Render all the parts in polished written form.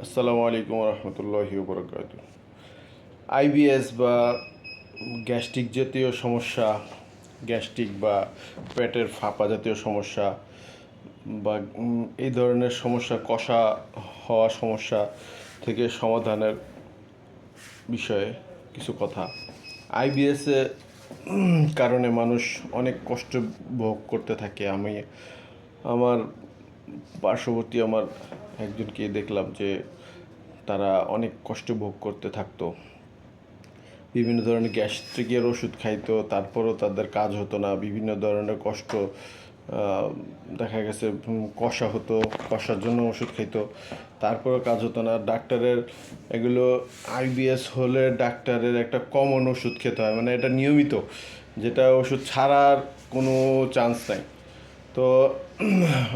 আসসালামু আলাইকুম রহমতুল্লাহি বরকাত। আইবিএস বা গ্যাস্ট্রিক জাতীয় সমস্যা, গ্যাস্ট্রিক বা পেটের ফাঁপা জাতীয় সমস্যা বা এই ধরনের সমস্যা, কষা হওয়া সমস্যা থেকে সমাধানের বিষয়ে কিছু কথা। আইবিএসে কারণে মানুষ অনেক কষ্ট ভোগ করতে থাকে। আমি আমার পার্শ্ববর্তী আমার একজনকে দেখলাম যে তারা অনেক কষ্ট ভোগ করতে থাকতো, বিভিন্ন ধরনের গ্যাস্ট্রিকের ওষুধ খাইতো, তারপরও তাদের কাজ হতো না। বিভিন্ন ধরনের কষ্ট দেখা গেছে, কষা হতো, কষার জন্য ওষুধ খাইতো, তারপরও কাজ হতো না। ডাক্তারের এগুলো আইবিএস হলে ডাক্তারের একটা কমন ওষুধ খেতে হয়, মানে এটা নিয়মিত, যেটা ওষুধ ছাড়ার কোনো চান্স নাই। তো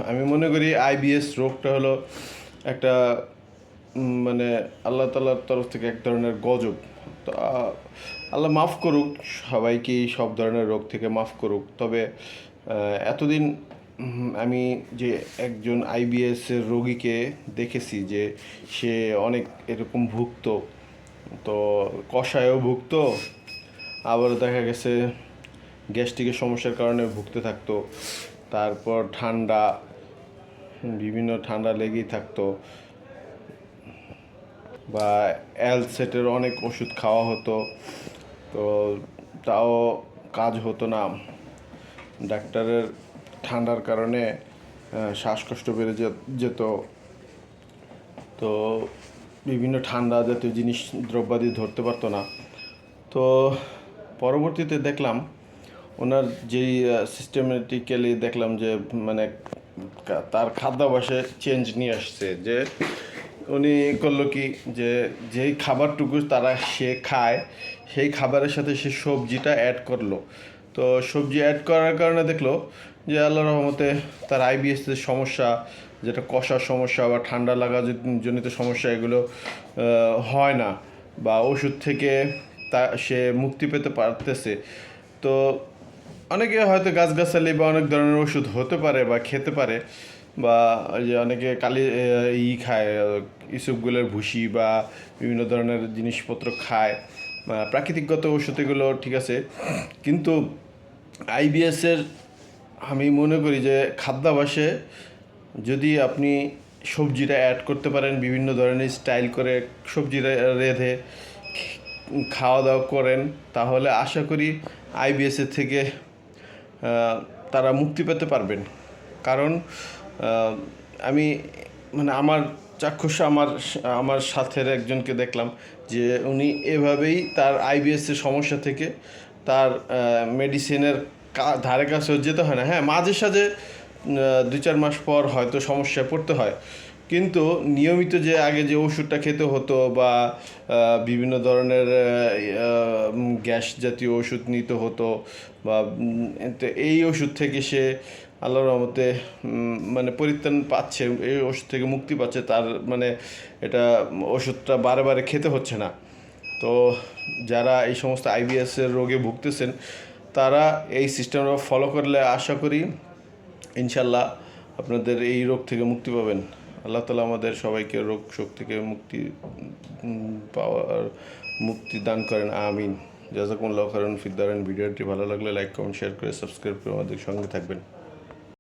আমি মনে করি আইবিএস রোগটা হলো একটা মানে আল্লাহ তাআলার তরফ থেকে এক ধরনের গজব। তো আল্লাহ মাফ করুক সবাইকেই, সব ধরনের রোগ থেকে মাফ করুক। তবে এতদিন আমি যে একজন আইবিএসের রোগীকে দেখেছি যে সে অনেক এরকম ভুগতো, তো কষায়ও ভুগতো, আবার দেখা গেছে গ্যাস্ট্রিকের সমস্যার কারণে ভুগতে থাকতো, তারপর বিভিন্ন ঠান্ডা লেগেই থাকতো, বা অ্যালসেটের অনেক ওষুধ খাওয়া হতো, তো তাও কাজ হতো না। ডাক্তারের ঠান্ডার কারণে শ্বাসকষ্ট বেড়ে যেত, তো বিভিন্ন ঠান্ডা জাতীয় জিনিস দ্রব্যাদি ধরতে পারতো না। তো পরবর্তীতে দেখলাম ওনার যেই সিস্টেমেটিক্যালি দেখলাম যে মানে তার খাদ্যাভ্যাসে চেঞ্জ নিয়ে আসছে, যে উনি করলো কি, যে যেই খাবারটুকু সে খায় সেই খাবারের সাথে সে সবজিটা অ্যাড করলো। তো সবজি অ্যাড করার কারণে দেখলো যে আল্লাহর রহমতে তার আইবিএসের সমস্যা, যেটা কষার সমস্যা বা ঠান্ডা লাগা জনিত সমস্যা, এগুলো হয় না, বা ওষুধ থেকে সে মুক্তি পেতে পারতেছে। তো অনেকে হয়তো গাছগাছালি বা অনেক ধরনের ওষুধ হতে পারে বা খেতে পারে, বা ওই যে অনেকে খায়, ইসবগুলের ভুসি বা বিভিন্ন ধরনের জিনিসপত্র খায়, প্রাকৃতিকগত ওষুধ, এগুলো ঠিক আছে। কিন্তু আইবিএসের আমি মনে করি যে খাদ্যাভ্যাসে যদি আপনি সবজিটা অ্যাড করতে পারেন, বিভিন্ন ধরনের স্টাইল করে সবজি রেঁধে খাওয়া দাওয়া করেন, তাহলে আশা করি আইবিএসের থেকে তারা মুক্তি পেতে পারবেন। কারণ আমি মানে আমার চাক্ষুষে আমার সাথের একজনকে দেখলাম যে উনি এভাবেই তার আইবিএসের সমস্যা থেকে তার মেডিসিনের ধারে কাছেও যেতে হয় না। হ্যাঁ, মাঝে সাঝে 2-4 মাস পর হয়তো সমস্যায় পড়তে হয়, কিন্তু নিয়মিত যে আগে যে ওষুধটা খেতে হতো, বা বিভিন্ন ধরনের গ্যাস জাতীয় ওষুধ নিতে হতো, বা তো এই ওষুধ থেকে সে আল্লাহর রহমতে মানে পরিত্রাণ পাচ্ছে, এই ওষুধ থেকে মুক্তি পাচ্ছে, তার মানে এটা ওষুধটা বারে বারে খেতে হচ্ছে না। তো যারা এই সমস্ত আইবিএসের রোগে ভুগতেছেন, তারা এই সিস্টেমটা ফলো করলে আশা করি ইনশাল্লাহ আপনাদের এই রোগ থেকে মুক্তি পাবেন। আল্লাহ তালা আমাদের সবাইকে রোগ শোক থেকে মুক্তি দান করেন, আমিন। জাযাকুমুল্লাহু খাইরান ফিদ দারাইন। ভিডিওটি ভালো লাগলে লাইক, কমেন্ট, শেয়ার করে সাবস্ক্রাইব করে আমাদের সঙ্গে থাকবেন।